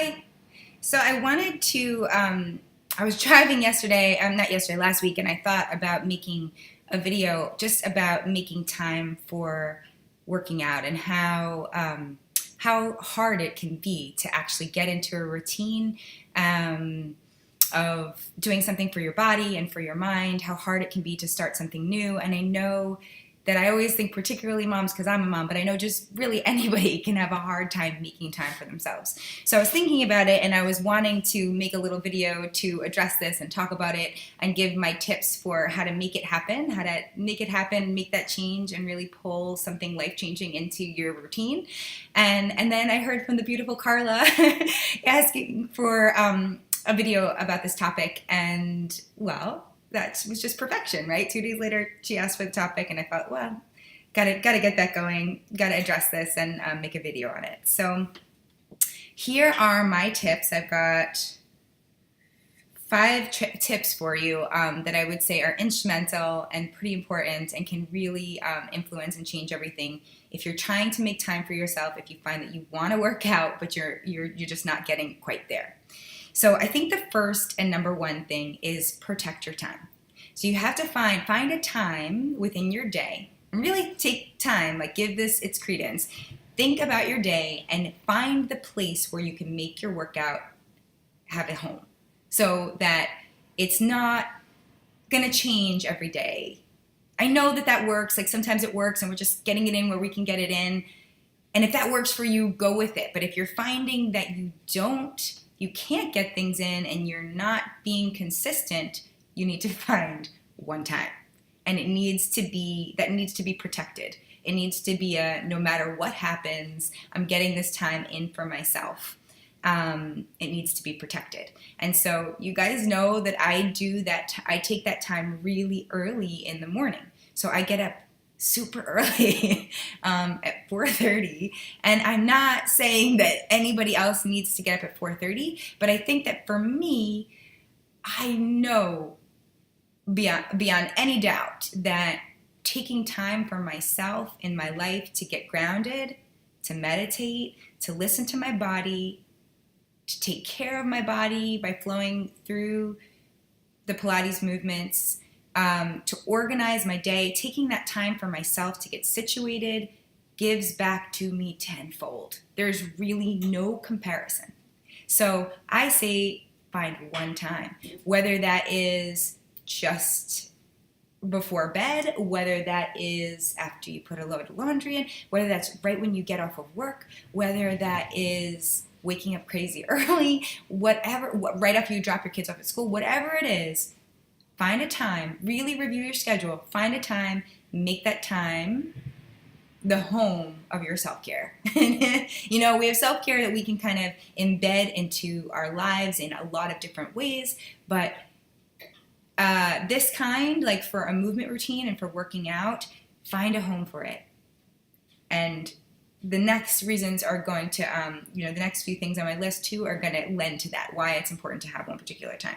Hi. So I wanted to, I was driving yesterday, not yesterday, last week, and I thought about making a video just about making time for working out and how hard it can be to actually get into a routine um, of doing something for your body and for your mind, how hard it can be to start something new. And I know that I always think, particularly moms, because I'm a mom, but I know just really anybody can have a hard time making time for themselves. So I was thinking about it and I was wanting to make a little video to address this and talk about it and give my tips for how to make it happen, make that change and really pull something life-changing into your routine. And then I heard from the beautiful Carla asking for a video about this topic, and well, that was just perfection, right? 2 days later, she asked for the topic, and I thought, well, gotta get that going, gotta address this and make a video on it. So here are my tips. I've got 5 tips for you that I would say are instrumental and pretty important and can really influence and change everything. If you're trying to make time for yourself, if you find that you want to work out, but you're just not getting quite there. So I think the first and number one thing is protect your time. So you have to find a time within your day and really take time, like give this its credence. Think about your day and find the place where you can make your workout have a home so that it's not gonna change every day. I know that works, like sometimes it works and we're just getting it in where we can get it in. And if that works for you, go with it. But if you're finding that you can't get things in and you're not being consistent, you need to find one time. And that needs to be protected. It needs to be no matter what happens, I'm getting this time in for myself. It needs to be protected. And so you guys know that I take that time really early in the morning. So I get up super early at 4:30, and I'm not saying that anybody else needs to get up at 4:30, but I think that for me, I know beyond any doubt that taking time for myself in my life to get grounded, to meditate, to listen to my body, to take care of my body by flowing through the Pilates movements, to organize my day, taking that time for myself to get situated gives back to me tenfold. There's really no comparison. So I say find one time, whether that is just before bed, whether that is after you put a load of laundry in, whether that's right when you get off of work, whether that is waking up crazy early, whatever, right after you drop your kids off at school, whatever it is, find a time, really review your schedule, find a time, make that time the home of your self-care. You know, we have self-care that we can kind of embed into our lives in a lot of different ways, but this kind, like for a movement routine and for working out, find a home for it. And the next reasons are going to, the next few things on my list too are going to lend to that, why it's important to have one particular time.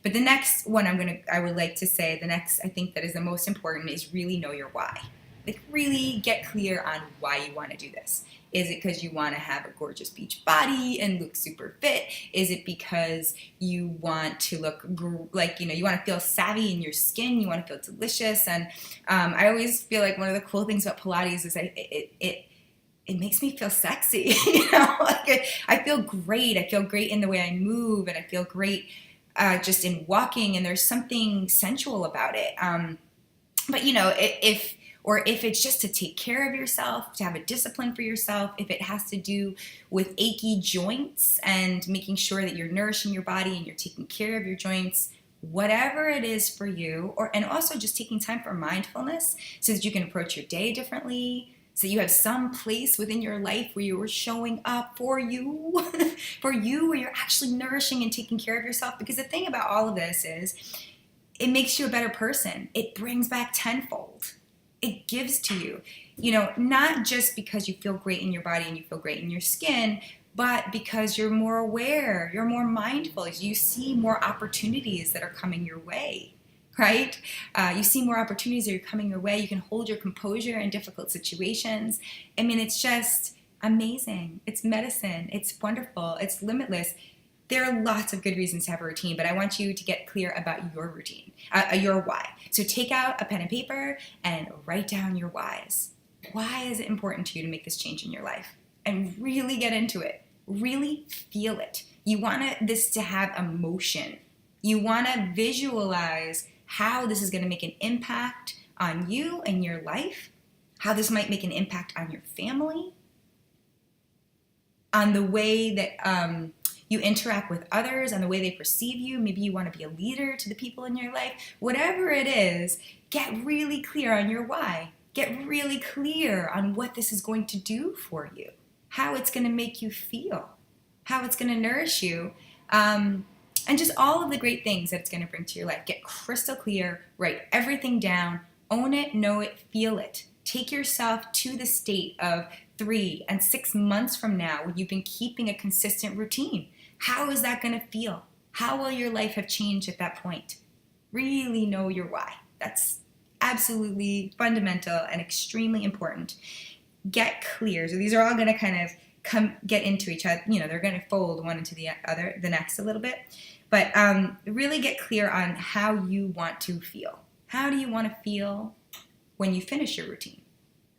But the next one I would like to say, I think that is the most important is really know your why. Like really get clear on why you want to do this. Is it because you want to have a gorgeous beach body and look super fit? Is it because you want to look you want to feel savvy in your skin? You want to feel delicious? And I always feel like one of the cool things about Pilates is it makes me feel sexy. I feel great. I feel great in the way I move, and I feel great just in walking. And there's something sensual about it. But if it's just to take care of yourself, to have a discipline for yourself, if it has to do with achy joints and making sure that you're nourishing your body and you're taking care of your joints, whatever it is for you, and also just taking time for mindfulness so that you can approach your day differently, so you have some place within your life where you are showing up for you, where you're actually nourishing and taking care of yourself. Because the thing about all of this is it makes you a better person. It brings back tenfold. It gives to you, not just because you feel great in your body and you feel great in your skin, but because you're more aware, you're more mindful, you see more opportunities that are coming your way, right? You see more opportunities that are coming your way. You can hold your composure in difficult situations. I mean, it's just Amazing. It's medicine. It's wonderful. It's limitless. There are lots of good reasons to have a routine, but I want you to get clear about your routine, your why. So take out a pen and paper and write down your whys. Why is it important to you to make this change in your life? And really get into it. Really feel it. You want this to have emotion. You want to visualize how this is going to make an impact on you and your life, how this might make an impact on your family, on the way that you interact with others, on the way they perceive you. Maybe you want to be a leader to the people in your life. Whatever it is, get really clear on your why. Get really clear on what this is going to do for you, how it's going to make you feel, how it's going to nourish you, and just all of the great things that it's going to bring to your life. Get crystal clear, write everything down, own it, know it, feel it. Take yourself to the state of 3 and 6 months from now when you've been keeping a consistent routine. How is that going to feel? How will your life have changed at that point? Really know your why. That's absolutely fundamental and extremely important. Get clear. So these are all going to kind of get into each other. They're going to fold one into the other, the next a little bit. But really get clear on how you want to feel. How do you want to feel when you finish your routine?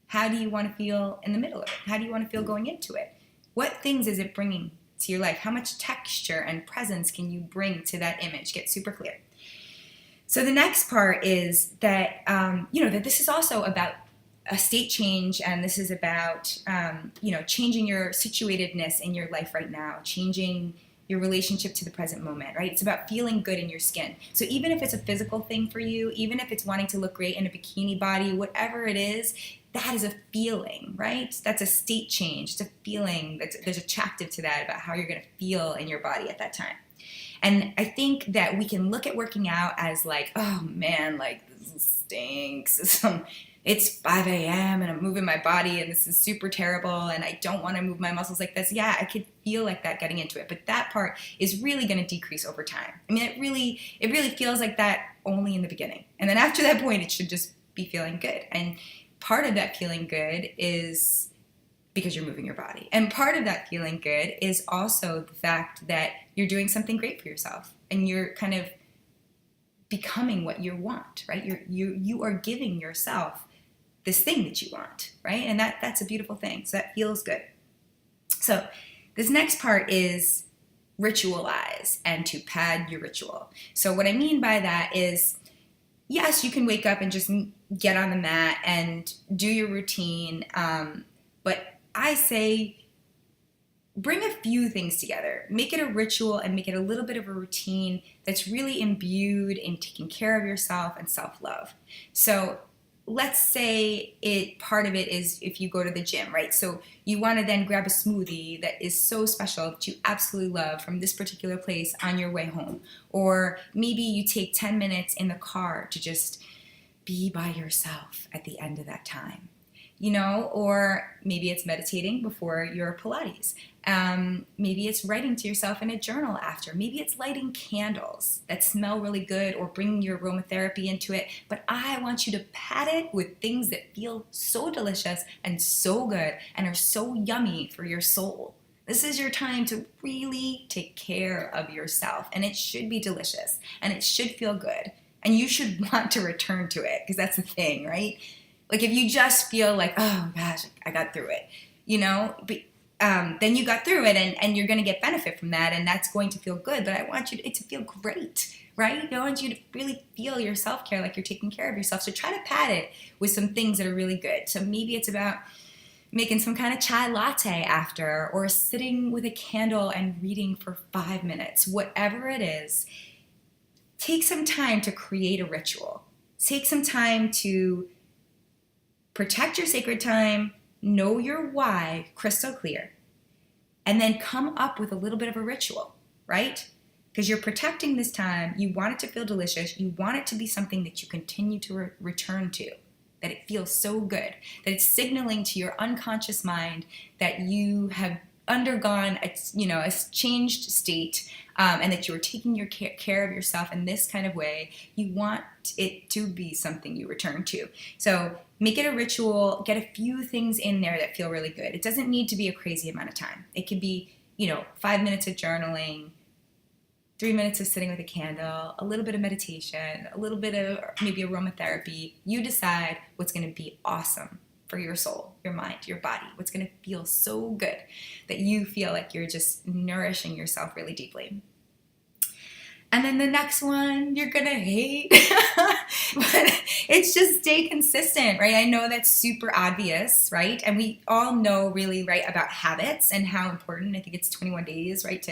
How do you want to feel in the middle of it? How do you want to feel going into it? What things is it bringing to your life? How much texture and presence can you bring to that image? Get super clear. So the next part is that, that this is also about a state change, and this is about, changing your situatedness in your life right now, changing your relationship to the present moment, right? It's about feeling good in your skin. So even if it's a physical thing for you, even if it's wanting to look great in a bikini body, whatever it is, that is a feeling, right? That's a state change. It's a feeling. There's attractive to that about how you're going to feel in your body at that time. And I think that we can look at working out as like, oh man, like this stinks. It's 5 a.m. and I'm moving my body and this is super terrible and I don't want to move my muscles like this. Yeah, I could feel like that getting into it. But that part is really going to decrease over time. I mean, it really feels like that only in the beginning. And then after that point, it should just be feeling good. And part of that feeling good is because you're moving your body. And part of that feeling good is also the fact that you're doing something great for yourself and you're kind of becoming what you want, right? You are giving yourself this thing that you want, right? And that's a beautiful thing. So that feels good. So this next part is ritualize and to pad your ritual. So what I mean by that is, yes, you can wake up and just get on the mat and do your routine. But I say bring a few things together. Make it a ritual and make it a little bit of a routine that's really imbued in taking care of yourself and self-love. So let's say part of it is if you go to the gym, right? So you want to then grab a smoothie that is so special that you absolutely love from this particular place on your way home. Or maybe you take 10 minutes in the car to just be by yourself at the end of that time. Or maybe it's meditating before your Pilates. Maybe it's writing to yourself in a journal after. Maybe it's lighting candles that smell really good or bringing your aromatherapy into it. But I want you to pad it with things that feel so delicious and so good and are so yummy for your soul. This is your time to really take care of yourself, and it should be delicious and it should feel good. And you should want to return to it because that's the thing, right? Like if you just feel like, oh gosh, I got through it, then you got through it and you're going to get benefit from that and that's going to feel good. But I want it to feel great, right? I want you to really feel your self-care like you're taking care of yourself. So try to pad it with some things that are really good. So maybe it's about making some kind of chai latte after or sitting with a candle and reading for 5 minutes. Whatever it is, take some time to create a ritual. Take some time to protect your sacred time, know your why crystal clear, and then come up with a little bit of a ritual, right? Because you're protecting this time. You want it to feel delicious. You want it to be something that you continue to return to, that it feels so good, that it's signaling to your unconscious mind that you have undergone a changed state, and that you are taking your care of yourself in this kind of way, you want it to be something you return to. So make it a ritual, get a few things in there that feel really good. It doesn't need to be a crazy amount of time. It could be, 5 minutes of journaling, 3 minutes of sitting with a candle, a little bit of meditation, a little bit of maybe aromatherapy. You decide what's going to be awesome for your soul, your mind, your body, what's going to feel so good that you feel like you're just nourishing yourself really deeply. And then the next one you're going to hate, but it's just stay consistent, right? I know that's super obvious, right? And we all know really, right, about habits and how important, I think it's 21 days, right,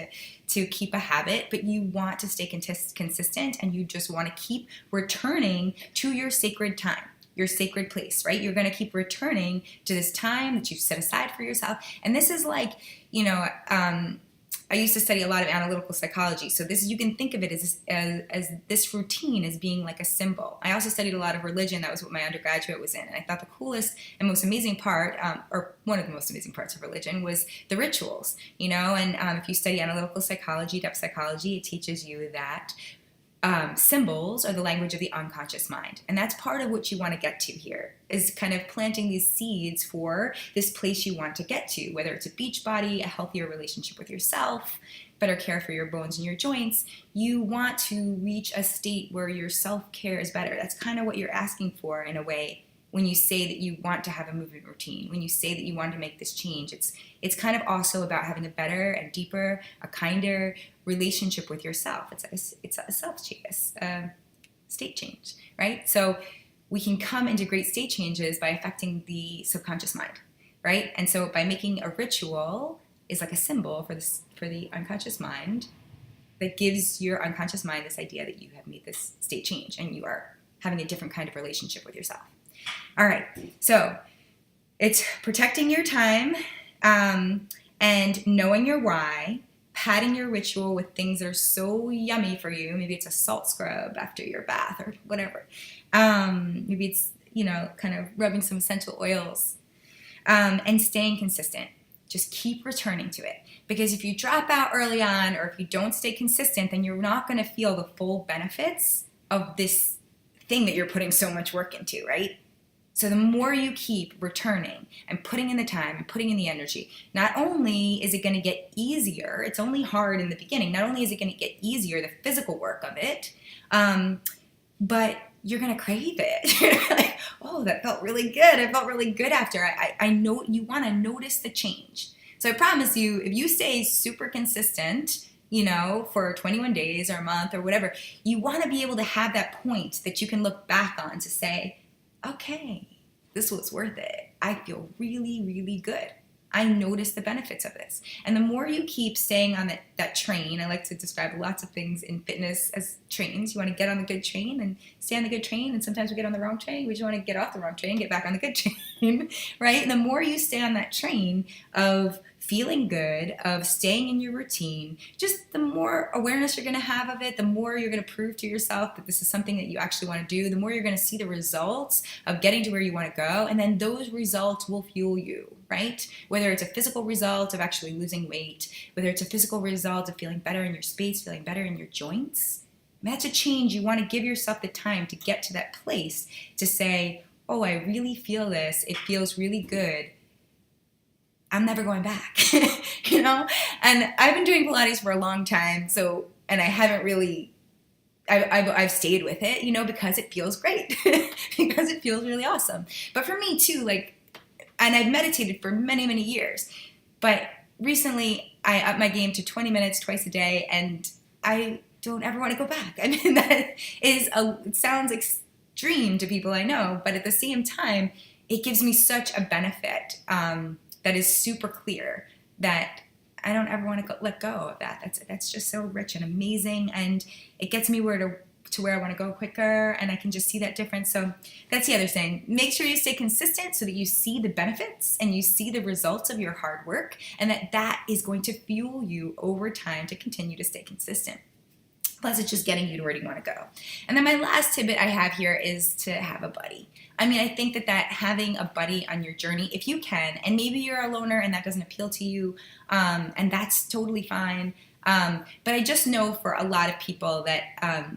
to keep a habit, but you want to stay consistent, and you just want to keep returning to your sacred time, your sacred place, right? You're going to keep returning to this time that you've set aside for yourself. And this is like, I used to study a lot of analytical psychology. So you can think of it as this routine as being like a symbol. I also studied a lot of religion. That was what my undergraduate was in. And I thought the coolest and most amazing part, or one of the most amazing parts of religion, was the rituals, and if you study analytical psychology, depth psychology, it teaches you that symbols are the language of the unconscious mind. And that's part of what you want to get to here, is kind of planting these seeds for this place you want to get to, whether it's a beach body, a healthier relationship with yourself, better care for your bones and your joints. You want to reach a state where your self-care is better. That's kind of what you're asking for in a way when you say that you want to have a movement routine, when you say that you want to make this change. It's kind of also about having a better and deeper, a kinder relationship with yourself. It's a state change, right? So we can come into great state changes by affecting the subconscious mind, right? And so by making a ritual is like a symbol for the unconscious mind that gives your unconscious mind this idea that you have made this state change and you are having a different kind of relationship with yourself. All right, so it's protecting your time and knowing your why, padding your ritual with things that are so yummy for you. Maybe it's a salt scrub after your bath or whatever. Maybe it's, kind of rubbing some essential oils, and staying consistent. Just keep returning to it. Because if you drop out early on, or if you don't stay consistent, then you're not going to feel the full benefits of this thing that you're putting so much work into, right? So the more you keep returning and putting in the time and putting in the energy, not only is it going to get easier, it's only hard in the beginning, not only is it going to get easier, the physical work of it, but you're going to crave it. You're like, oh, that felt really good. I felt really good after. I know you want to notice the change. So I promise you, if you stay super consistent, for 21 days or a month or whatever, you want to be able to have that point that you can look back on to say, okay, this was worth it. I feel really, really good. I notice the benefits of this. And the more you keep staying on that train, I like to describe lots of things in fitness as trains. You want to get on the good train and stay on the good train. And sometimes we get on the wrong train. We just want to get off the wrong train, get back on the good train, right? And the more you stay on that train of feeling good, of staying in your routine, just the more awareness you're going to have of it, the more you're going to prove to yourself that this is something that you actually want to do, the more you're going to see the results of getting to where you want to go. And then those results will fuel you, right? Whether it's a physical result of actually losing weight, whether it's a physical result of feeling better in your space, feeling better in your joints, that's a change. You want to give yourself the time to get to that place to say, oh, I really feel this. It feels really good. I'm never going back, And I've been doing Pilates for a long time, and I haven't really, I've stayed with it, because it feels great, because it feels really awesome. But for me too, and I've meditated for many, many years, but recently I upped my game to 20 minutes twice a day, and I don't ever want to go back. I mean, it sounds extreme to people I know, but at the same time, it gives me such a benefit, that is super clear, that I don't ever want to let go of that. That's just so rich and amazing, and it gets me to where I want to go quicker, and I can just see that difference. So that's the other thing. Make sure you stay consistent so that you see the benefits and you see the results of your hard work, and that is going to fuel you over time to continue to stay consistent. Plus, it's just getting you to where you want to go. And then my last tidbit I have here is to have a buddy. I mean, I think that having a buddy on your journey, if you can, and maybe you're a loner and that doesn't appeal to you, and that's totally fine. But I just know for a lot of people that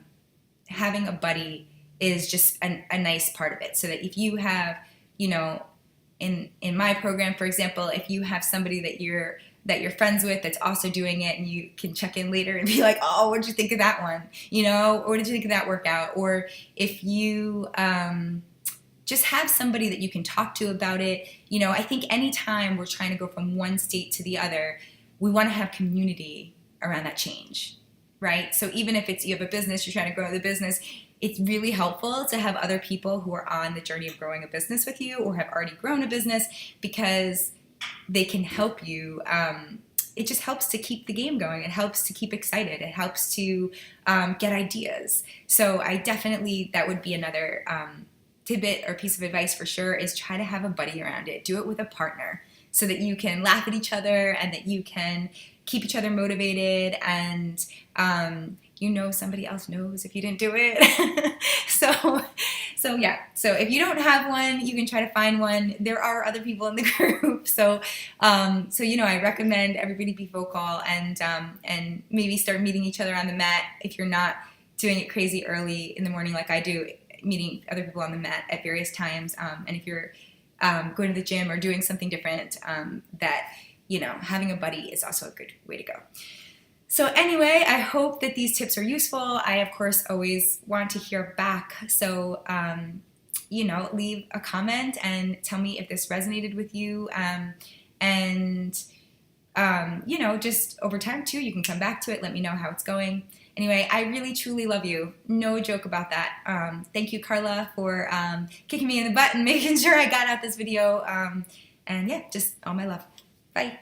having a buddy is just a nice part of it. So that if you have, you know, in my program, for example, if you have somebody that you're friends with that's also doing it, and you can check in later and be like, oh, what did you think of that one? You know, or what did you think of that workout? Or if you just have somebody that you can talk to about it. You know, I think anytime we're trying to go from one state to the other, we want to have community around that change, right? So even if it's you have a business, you're trying to grow the business, it's really helpful to have other people who are on the journey of growing a business with you or have already grown a business, because they can help you. It just helps to keep the game going. It helps to keep excited. It helps to get ideas. So I definitely, that would be another tidbit or piece of advice for sure, is try to have a buddy around it. Do it with a partner so that you can laugh at each other and that you can keep each other motivated, and you know somebody else knows if you didn't do it. So yeah. So if you don't have one, you can try to find one. There are other people in the group. So you know, I recommend everybody be vocal and maybe start meeting each other on the mat if you're not doing it crazy early in the morning like I do, meeting other people on the mat at various times. And if you're going to the gym or doing something different, that, you know, having a buddy is also a good way to go. So anyway, I hope that these tips are useful. I, of course, always want to hear back. So, you know, leave a comment and tell me if this resonated with you. You know, just over time too, you can come back to it. Let me know how it's going. Anyway, I really, truly love you. No joke about that. Thank you, Carla, for kicking me in the butt and making sure I got out this video. And yeah, just all my love. Bye.